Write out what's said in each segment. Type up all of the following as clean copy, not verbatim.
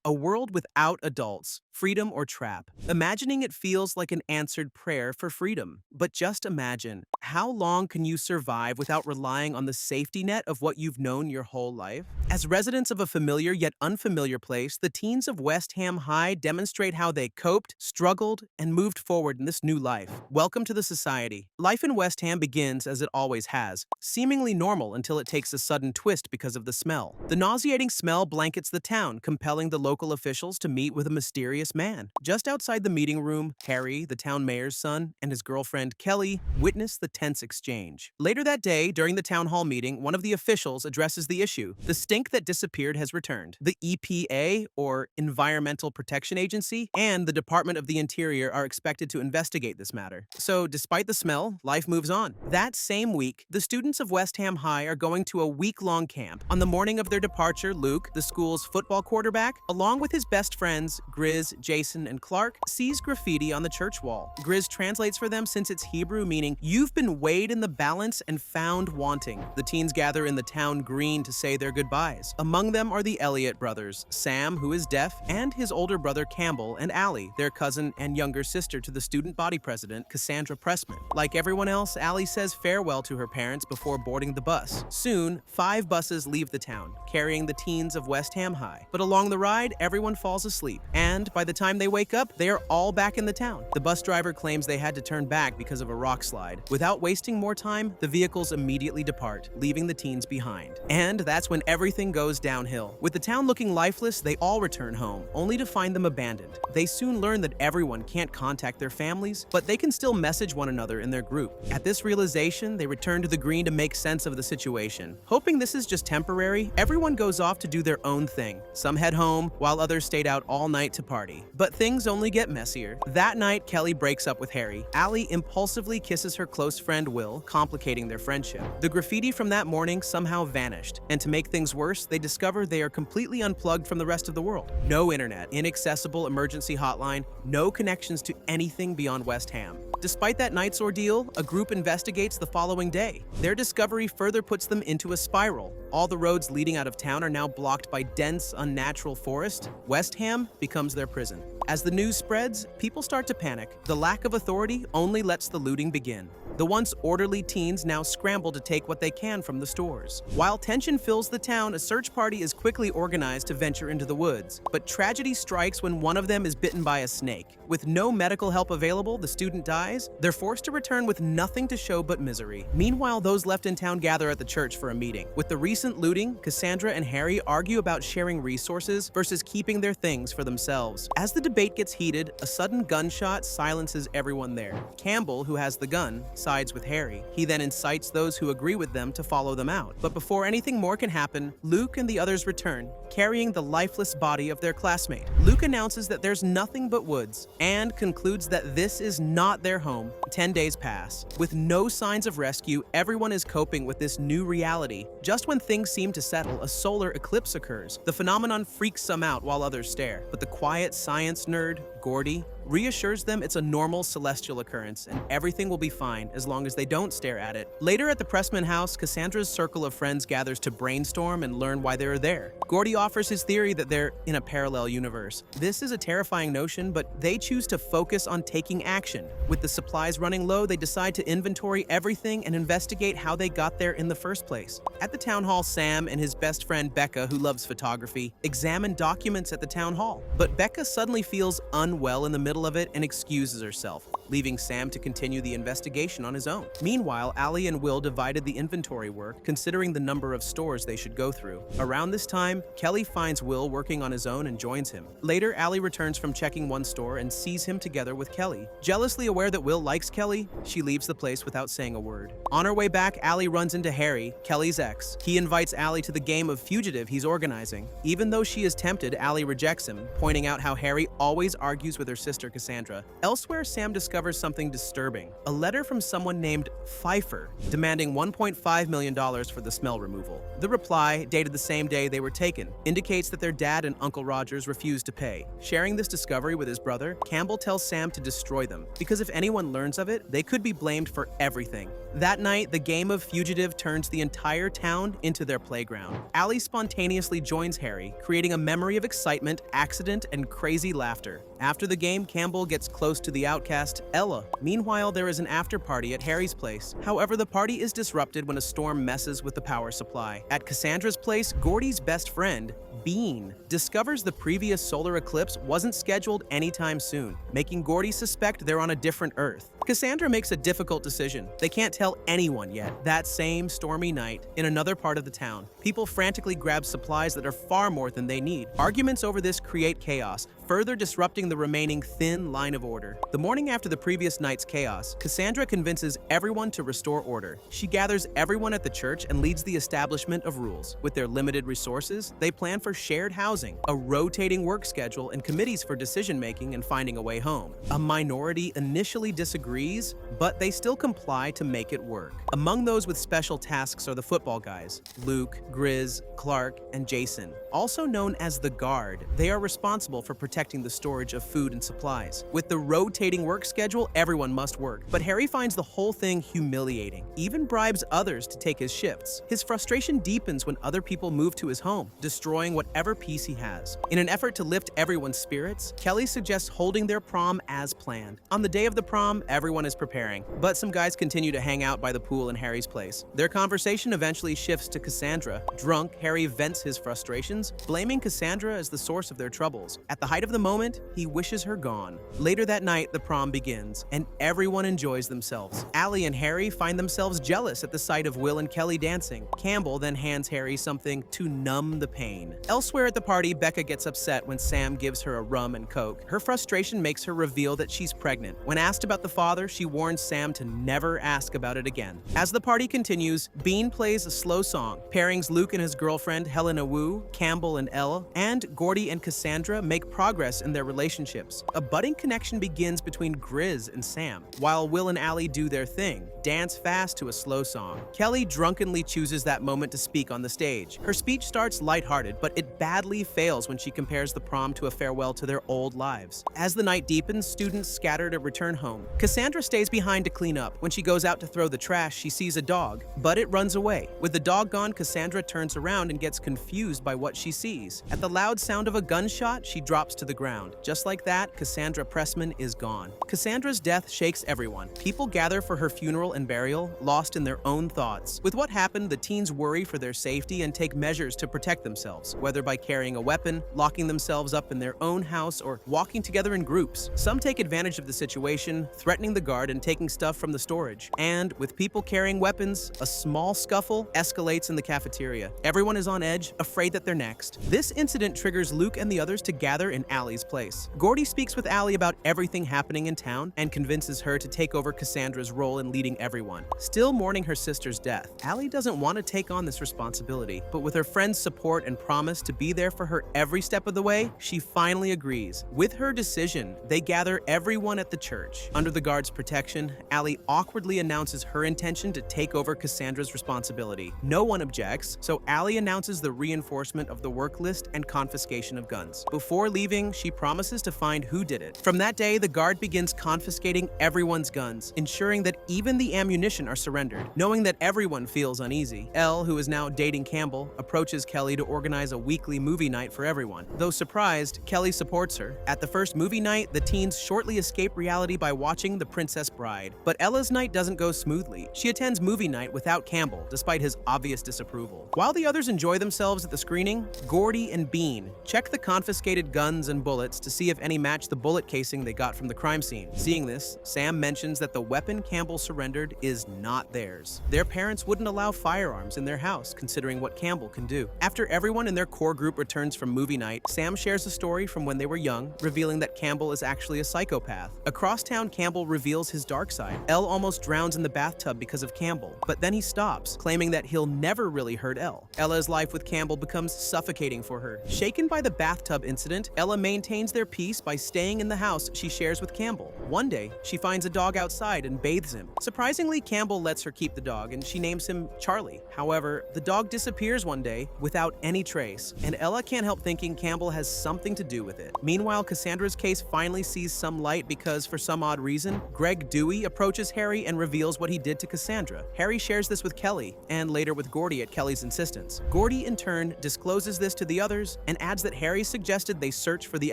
A world without adults, freedom or trap. Imagining it feels like an answered prayer for freedom. But just imagine, how long can you survive without relying on the safety net of what you've known your whole life? As residents of a familiar yet unfamiliar place, the teens of West Ham High demonstrate how they coped, struggled, and moved forward in this new life. Welcome to the society. Life in West Ham begins as it always has, seemingly normal until it takes a sudden twist because of the smell. The nauseating smell blankets the town, compelling the local officials to meet with a mysterious man. Just outside the meeting room, Harry, the town mayor's son, and his girlfriend Kelly witness the tense exchange. Later that day, during the town hall meeting, one of the officials addresses the issue. The stink that disappeared has returned. The EPA, or Environmental Protection Agency, and the Department of the Interior are expected to investigate this matter. So, despite the smell, life moves on. That same week, the students of West Ham High are going to a week-long camp. On the morning of their departure, Luke, the school's football quarterback, along with his best friends, Grizz, Jason, and Clark, sees graffiti on the church wall. Grizz translates for them since it's Hebrew, meaning, "You've been weighed in the balance and found wanting." The teens gather in the town green to say their goodbyes. Among them are the Elliott brothers, Sam, who is deaf, and his older brother Campbell, and Allie, their cousin and younger sister to the student body president, Cassandra Pressman. Like everyone else, Allie says farewell to her parents before boarding the bus. Soon, 5 buses leave the town, carrying the teens of West Ham High. But along the ride, everyone falls asleep. And by the time they wake up, they are all back in the town. The bus driver claims they had to turn back because of a rock slide. Without wasting more time, the vehicles immediately depart, leaving the teens behind. And that's when everything goes downhill. With the town looking lifeless, they all return home, only to find them abandoned. They soon learn that everyone can't contact their families, but they can still message one another in their group. At this realization, they return to the green to make sense of the situation. Hoping this is just temporary, everyone goes off to do their own thing. Some head home, while others stayed out all night to party. But things only get messier. That night, Kelly breaks up with Harry. Allie impulsively kisses her close friend Will, complicating their friendship. The graffiti from that morning somehow vanished, and to make things worse, they discover they are completely unplugged from the rest of the world. No internet, inaccessible emergency hotline, no connections to anything beyond West Ham. Despite that night's ordeal, a group investigates the following day. Their discovery further puts them into a spiral. All the roads leading out of town are now blocked by dense, unnatural forest. West Ham becomes their prison. As the news spreads, people start to panic. The lack of authority only lets the looting begin. The once orderly teens now scramble to take what they can from the stores. While tension fills the town, a search party is quickly organized to venture into the woods. But tragedy strikes when one of them is bitten by a snake. With no medical help available, the student dies. They're forced to return with nothing to show but misery. Meanwhile, those left in town gather at the church for a meeting. With the recent looting, Cassandra and Harry argue about sharing resources versus keeping their things for themselves. As the debate gets heated, a sudden gunshot silences everyone there. Campbell, who has the gun, sides with Harry. He then incites those who agree with them to follow them out. But before anything more can happen, Luke and the others return, carrying the lifeless body of their classmate. Luke announces that there's nothing but woods, and concludes that this is not their home. 10 days pass. With no signs of rescue, everyone is coping with this new reality. Just when things seem to settle, a solar eclipse occurs. The phenomenon freaks some out while others stare. But the quiet science nerd, Gordy, reassures them it's a normal celestial occurrence and everything will be fine as long as they don't stare at it. Later at the Pressman house, Cassandra's circle of friends gathers to brainstorm and learn why they're there. Gordy offers his theory that they're in a parallel universe. This is a terrifying notion, but they choose to focus on taking action. With the supplies running low, they decide to inventory everything and investigate how they got there in the first place. At the town hall, Sam and his best friend Becca, who loves photography, examine documents at the town hall. But Becca suddenly feels unwell in the middle of it and excuses herself, leaving Sam to continue the investigation on his own. Meanwhile, Allie and Will divided the inventory work, considering the number of stores they should go through. Around this time, Kelly finds Will working on his own and joins him. Later, Allie returns from checking one store and sees him together with Kelly. Jealously aware that Will likes Kelly, she leaves the place without saying a word. On her way back, Allie runs into Harry, Kelly's ex. He invites Allie to the game of fugitive he's organizing. Even though she is tempted, Allie rejects him, pointing out how Harry always argues with her sister Cassandra. Elsewhere, Sam discovers discovers something disturbing. A letter from someone named Pfeiffer, demanding $1.5 million for the smell removal. The reply, dated the same day they were taken, indicates that their dad and Uncle Rogers refused to pay. Sharing this discovery with his brother, Campbell tells Sam to destroy them, because if anyone learns of it, they could be blamed for everything. That night, the game of fugitive turns the entire town into their playground. Allie spontaneously joins Harry, creating a memory of excitement, accident, and crazy laughter. After the game, Campbell gets close to the outcast, Ella. Meanwhile, there is an after-party at Harry's place. However, the party is disrupted when a storm messes with the power supply. At Cassandra's place, Gordy's best friend, Bean, discovers the previous solar eclipse wasn't scheduled anytime soon, making Gordy suspect they're on a different Earth. Cassandra makes a difficult decision. They can't tell anyone yet. That same stormy night, in another part of the town, people frantically grab supplies that are far more than they need. Arguments over this create chaos, further disrupting the remaining thin line of order. The morning after the previous night's chaos, Cassandra convinces everyone to restore order. She gathers everyone at the church and leads the establishment of rules. With their limited resources, they plan for shared housing, a rotating work schedule, and committees for decision-making and finding a way home. A minority initially disagrees, but they still comply to make it work. Among those with special tasks are the football guys, Luke, Grizz, Clark, and Jason. Also known as the Guard, they are responsible for protecting the storage of food and supplies. With the rotating work schedule, everyone must work, but Harry finds the whole thing humiliating, even bribes others to take his shifts. His frustration deepens when other people move to his home, destroying whatever peace he has. In an effort to lift everyone's spirits, Kelly suggests holding their prom as planned. On the day of the prom, everyone is preparing, but some guys continue to hang out by the pool in Harry's place. Their conversation eventually shifts to Cassandra. Drunk, Harry vents his frustrations, blaming Cassandra as the source of their troubles. At the height of the moment, he wishes her gone. Later that night, the prom begins, and everyone enjoys themselves. Allie and Harry find themselves jealous at the sight of Will and Kelly dancing. Campbell then hands Harry something to numb the pain. Elsewhere at the party, Becca gets upset when Sam gives her a rum and coke. Her frustration makes her reveal that she's pregnant. When asked about the father, she warns Sam to never ask about it again. As the party continues, Bean plays a slow song. Pairings Luke and his girlfriend, Helena Wu, Campbell and Elle, and Gordy and Cassandra make progress in their relationships. A budding connection begins between Grizz and Sam, while Will and Allie do their thing, dance fast to a slow song. Kelly drunkenly chooses that moment to speak on the stage. Her speech starts lighthearted, but it badly fails when she compares the prom to a farewell to their old lives. As the night deepens, students scatter to return home. Cassandra stays behind to clean up. When she goes out to throw the trash, she sees a dog, but it runs away. With the dog gone, Cassandra turns around and gets confused by what she sees. At the loud sound of a gunshot, she drops to the ground. Just like that, Cassandra Pressman is gone. Cassandra's death shakes everyone. People gather for her funeral and burial, lost in their own thoughts. With what happened, the teens worry for their safety and take measures to protect themselves, whether by carrying a weapon, locking themselves up in their own house, or walking together in groups. Some take advantage of the situation, threatening the guard and taking stuff from the storage. And with people carrying weapons, a small scuffle escalates in the cafeteria. Everyone is on edge, afraid that they're next. This incident triggers Luke and the others to gather in Allie's place. Gordy speaks with Allie about everything happening in town and convinces her to take over Cassandra's role in leading everyone. Still mourning her sister's death, Allie doesn't want to take on this responsibility, but with her friend's support and promise to be there for her every step of the way, she finally agrees. With her decision, they gather everyone at the church. Under the guard's protection, Allie awkwardly announces her intention to take over Cassandra's responsibility. No one objects, so Allie announces the reinforcement of the work list and confiscation of guns. Before leaving, she promises to find who did it. From that day, the guard begins confiscating everyone's guns, ensuring that even the ammunition are surrendered. Knowing that everyone feels uneasy, Elle, who is now dating Campbell, approaches Kelly to organize a weekly movie night for everyone. Though surprised, Kelly supports her. At the first movie night, the teens shortly escape reality by watching The Princess Bride. But Ella's night doesn't go smoothly. She attends movie night without Campbell, despite his obvious disapproval. While the others enjoy themselves at the screening, Gordy and Bean check the confiscated guns and bullets to see if any match the bullet casing they got from the crime scene. Seeing this, Sam mentions that the weapon Campbell surrendered is not theirs. Their parents wouldn't allow firearms in their house, considering what Campbell can do. After everyone in their core group returns from movie night, Sam shares a story from when they were young, revealing that Campbell is actually a psychopath. Across town, Campbell reveals his dark side. Elle almost drowns in the bathtub because of Campbell, but then he stops, claiming that he'll never really hurt Elle. Ella's life with Campbell becomes suffocating for her. Shaken by the bathtub incident, Ella maintains their peace by staying in the house she shares with Campbell. One day, she finds a dog outside and bathes him. Surprisingly, Campbell lets her keep the dog and she names him Charlie. However, the dog disappears one day without any trace, and Ella can't help thinking Campbell has something to do with it. Meanwhile, Cassandra's case finally sees some light because, for some odd reason, Greg Dewey approaches Harry and reveals what he did to Cassandra. Harry shares this with Kelly, and later with Gordy at Kelly's insistence. Gordy, in turn, discloses this to the others and adds that Harry suggested they search for the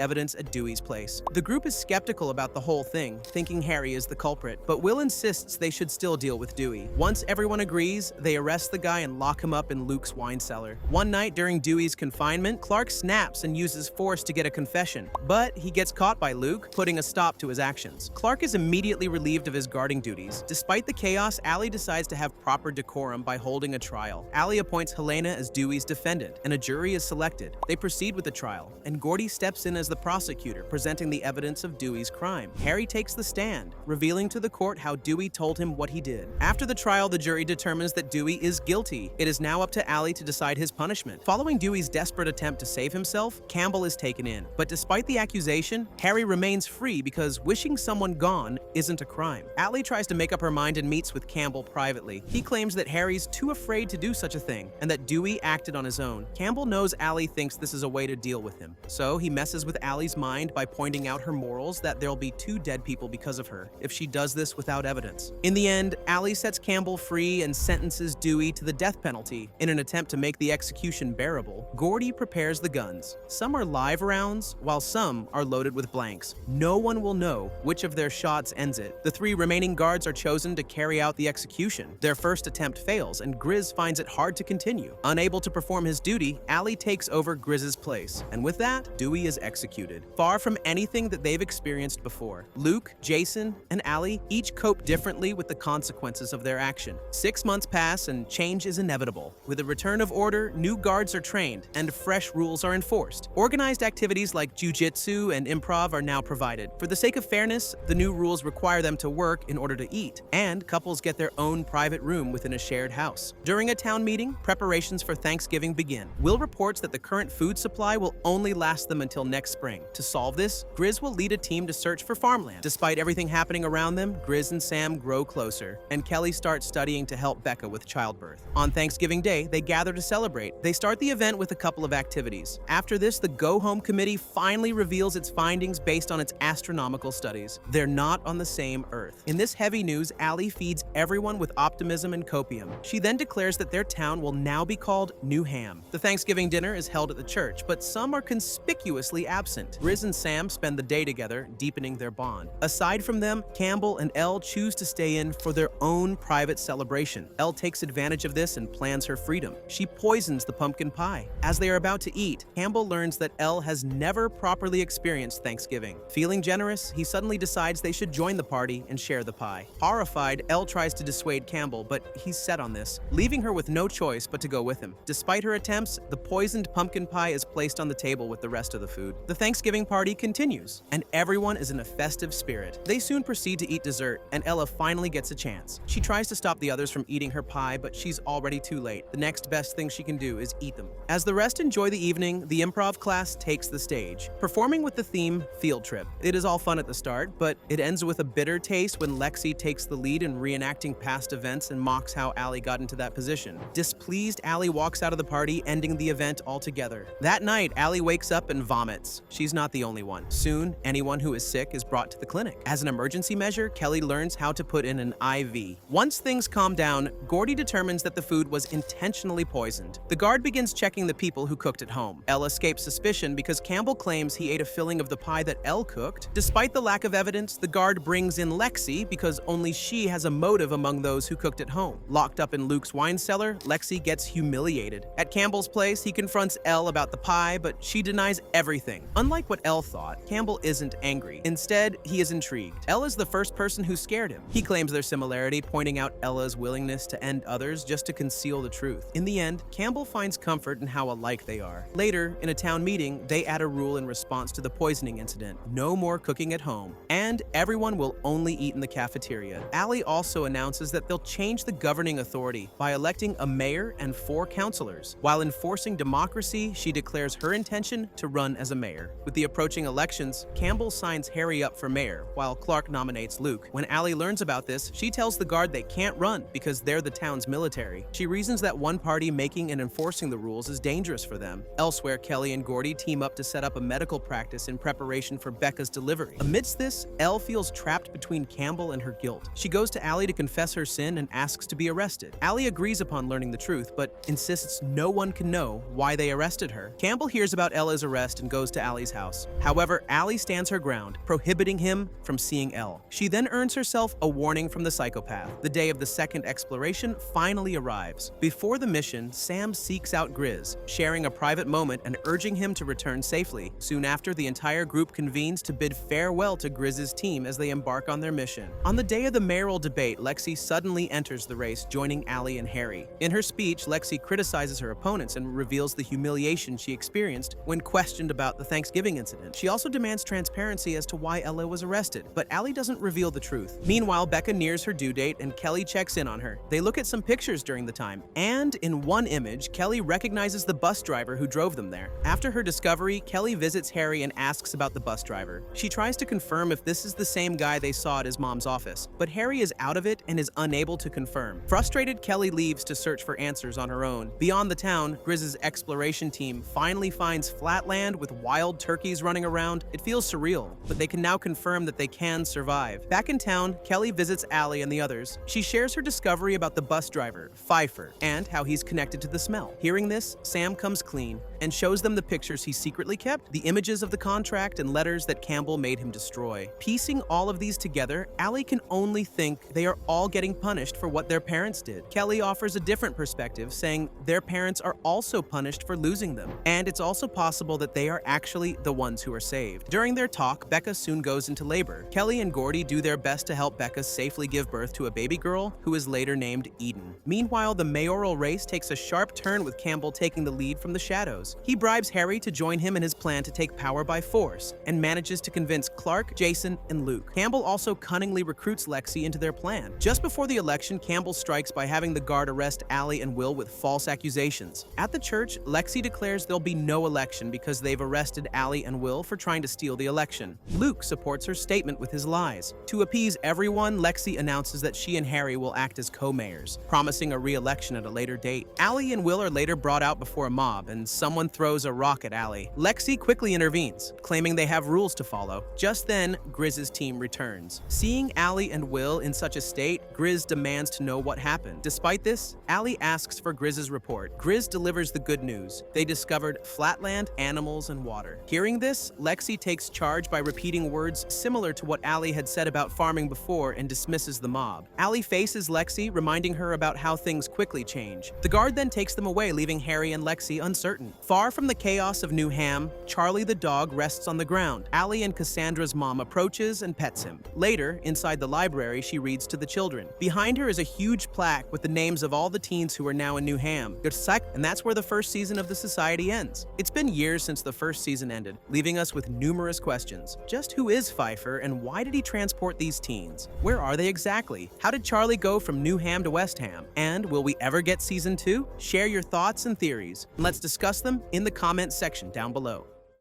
evidence at Dewey's place. The group is skeptical about the whole thing, thinking Harry is the culprit, but Will insists they should still deal with Dewey. Once everyone agrees, they arrest the guy and lock him up in Luke's wine cellar. One night during Dewey's confinement, Clark snaps and uses force to get a confession, but he gets caught by Luke, putting a stop to his actions. Clark is immediately relieved of his guarding duties. Despite the chaos, Allie decides to have proper decorum by holding a trial. Allie appoints Helena as Dewey's defendant, and a jury is selected. They proceed with the trial, and Gordy steps in as the prosecutor, presenting the evidence of Dewey's crime. Harry takes the stand, revealing to the court how Dewey told him what he did. After the trial, the jury determines that Dewey is guilty. It is now up to Allie to decide his punishment. Following Dewey's desperate attempt to save himself, Campbell is taken in. But despite the accusation, Harry remains free because wishing someone gone isn't a crime. Allie tries to make up her mind and meets with Campbell privately. He claims that Harry's too afraid to do such a thing, and that Dewey acted on his own. Campbell knows Allie thinks this is a way to deal with him, so he messes with Allie's mind by pointing out her morals, that there'll be 2 dead people because of her if she does this without evidence. In the end, Allie sets Campbell free and sentences Dewey to the death penalty. In an attempt to make the execution bearable, Gordy prepares the guns. Some are live rounds, while some are loaded with blanks. No one will know which of their shots ends it. The 3 remaining guards are chosen to carry out the execution. Their first attempt fails, and Grizz finds it hard to continue. Unable to perform his duty, Allie takes over Grizz's place, and with that, Dewey is executed. Far from anything that they've experienced before, Luke, Jason, and Allie each cope differently with the consequences of their action. 6 months pass, and change is inevitable. With the return of order, new guards are trained, and fresh rules are enforced. Organized activities like jujitsu and improv are now provided. For the sake of fairness, the new rules require them to work in order to eat, and couples get their own private room within a shared house. During a town meeting, preparations for Thanksgiving begin. Will reports that the current food supply will only last them until next spring. To solve this, Grizz will lead a team to search for farmland. Despite everything happening around them, Grizz and Sam grow closer, and Kelly starts studying to help Becca with childbirth. On Thanksgiving Day, they gather to celebrate. They start the event with a couple of activities. After this, the Go Home Committee finally reveals its findings based on its astronomical studies. They're not on the same Earth. In this heavy news, Allie feeds everyone with optimism and copium. She then declares that their town will now be called New Ham. The Thanksgiving dinner is held at the church, but some are conspicuously absent. Grizz and Sam spend the day together, deepening their bond. Aside from them, Campbell and Elle choose to stay in for their own private celebration. Elle takes advantage of this and plans her freedom. She poisons the pumpkin pie. As they are about to eat, Campbell learns that Elle has never properly experienced Thanksgiving. Feeling generous, he suddenly decides they should join the party and share the pie. Horrified, Elle tries to dissuade Campbell, but he's set on this, leaving her with no choice but to go with him. Despite her attempts, the poisoned pumpkin pie is placed on the table with the rest of the food. The Thanksgiving party continues, and everyone is in a festive spirit. They soon proceed to eat dessert, and Ella finally gets a chance. She tries to stop the others from eating her pie, but she's already too late. The next best thing she can do is eat them. As the rest enjoy the evening, the improv class takes the stage, performing with the theme Field Trip. It is all fun at the start, but it ends with a bitter taste when Lexie takes the lead in reenacting past events and mocks how Allie got into that position. Displeased, Allie walks out of the party, ending the event altogether. That night, Allie wakes up and vomits. She's not the only one. Soon, anyone who is sick is brought to the clinic. As an emergency measure, Kelly learns how to put in an IV. Once things calm down, Gordy determines that the food was intentionally poisoned. The guard begins checking the people who cooked at home. Elle escapes suspicion because Campbell claims he ate a filling of the pie that Elle cooked. Despite the lack of evidence, the guard brings in Lexie because only she has a motive among those who cooked at home. Locked up in Luke's wine cellar, Lexie gets humiliated. At Campbell's place, he confronts Elle about the pie, but she denies everything. Unlike what Elle thought, Campbell isn't angry. Instead, he is intrigued. Elle is the first person who scared him. He claims their similarity, pointing out Ella's willingness to end others just to conceal the truth. In the end, Campbell finds comfort in how alike they are. Later, in a town meeting, they add a rule in response to the poisoning incident: no more cooking at home, and everyone will only eat in the cafeteria. Allie also announces that they'll change the governing authority by electing a mayor and 4 councilors. While enforcing democracy, she declares her intention to run as a mayor. With the approaching elections, Campbell signs Harry up for mayor mayor, while Clark nominates Luke. When Allie learns about this, she tells the guard they can't run because they're the town's military. She reasons that one party making and enforcing the rules is dangerous for them. Elsewhere, Kelly and Gordy team up to set up a medical practice in preparation for Becca's delivery. Amidst this, Elle feels trapped between Campbell and her guilt. She goes to Allie to confess her sin and asks to be arrested. Allie agrees upon learning the truth, but insists no one can know why they arrested her. Campbell hears about Ella's arrest and goes to Allie's house. However, Allie stands her ground, prohibiting him from seeing Elle. She then earns herself a warning from the psychopath. The day of the second exploration finally arrives. Before the mission, Sam seeks out Grizz, sharing a private moment and urging him to return safely. Soon after, the entire group convenes to bid farewell to Grizz's team as they embark on their mission. On the day of the mayoral debate, Lexie suddenly enters the race, joining Allie and Harry. In her speech, Lexie criticizes her opponents and reveals the humiliation she experienced when questioned about the Thanksgiving incident. She also demands transparency as to why Ella was arrested, but Allie doesn't reveal the truth. Meanwhile, Becca nears her due date and Kelly checks in on her. They look at some pictures during the time, and in one image, Kelly recognizes the bus driver who drove them there. After her discovery, Kelly visits Harry and asks about the bus driver. She tries to confirm if this is the same guy they saw at his mom's office, but Harry is out of it and is unable to confirm. Frustrated, Kelly leaves to search for answers on her own. Beyond the town, Grizz's exploration team finally finds flat land with wild turkeys running around. It feels surreal, but they can now confirm that they can survive. Back in town, Kelly visits Allie and the others. She shares her discovery about the bus driver, Pfeiffer, and how he's connected to the smell. Hearing this, Sam comes clean and shows them the pictures he secretly kept, the images of the contract and letters that Campbell made him destroy. Piecing all of these together, Allie can only think they are all getting punished for what their parents did. Kelly offers a different perspective, saying their parents are also punished for losing them, and it's also possible that they are actually the ones who are saved. During their talk, Becca soon goes into labor. Kelly and Gordy do their best to help Becca safely give birth to a baby girl who is later named Eden. Meanwhile, the mayoral race takes a sharp turn with Campbell taking the lead from the shadows. He bribes Harry to join him in his plan to take power by force and manages to convince Clark, Jason, and Luke. Campbell also cunningly recruits Lexie into their plan. Just before the election, Campbell strikes by having the guard arrest Allie and Will with false accusations. At the church, Lexie declares there'll be no election because they've arrested Allie and Will for trying to steal the election. Luke supports her statement with his lies. To appease everyone, Lexie announces that she and Harry will act as co-mayors, promising a re-election at a later date. Allie and Will are later brought out before a mob, and someone throws a rock at Allie. Lexie quickly intervenes, claiming they have rules to follow. Just then, Grizz's team returns. Seeing Allie and Will in such a state, Grizz demands to know what happened. Despite this, Allie asks for Grizz's report. Grizz delivers the good news. They discovered flatland, animals, and water. Hearing this, Lexie takes charge by repeating words similar to what Allie had said about farming before and dismisses the mob. Allie faces Lexie, reminding her about how things quickly change. The guard then takes them away, leaving Harry and Lexie uncertain. Far from the chaos of New Ham, Charlie the dog rests on the ground. Allie and Cassandra's mom approaches and pets him. Later, inside the library, she reads to the children. Behind her is a huge plaque with the names of all the teens who are now in New Ham, and that's where the first season of the society ends. It's been years since the first season ended, leaving us with numerous questions. Just who is Pfeiffer, and why did he transport these teens? Where are they exactly? How did Charlie go from New Ham to West Ham? And will we ever get season 2? Share your thoughts and theories, and let's discuss them in the comments section down below.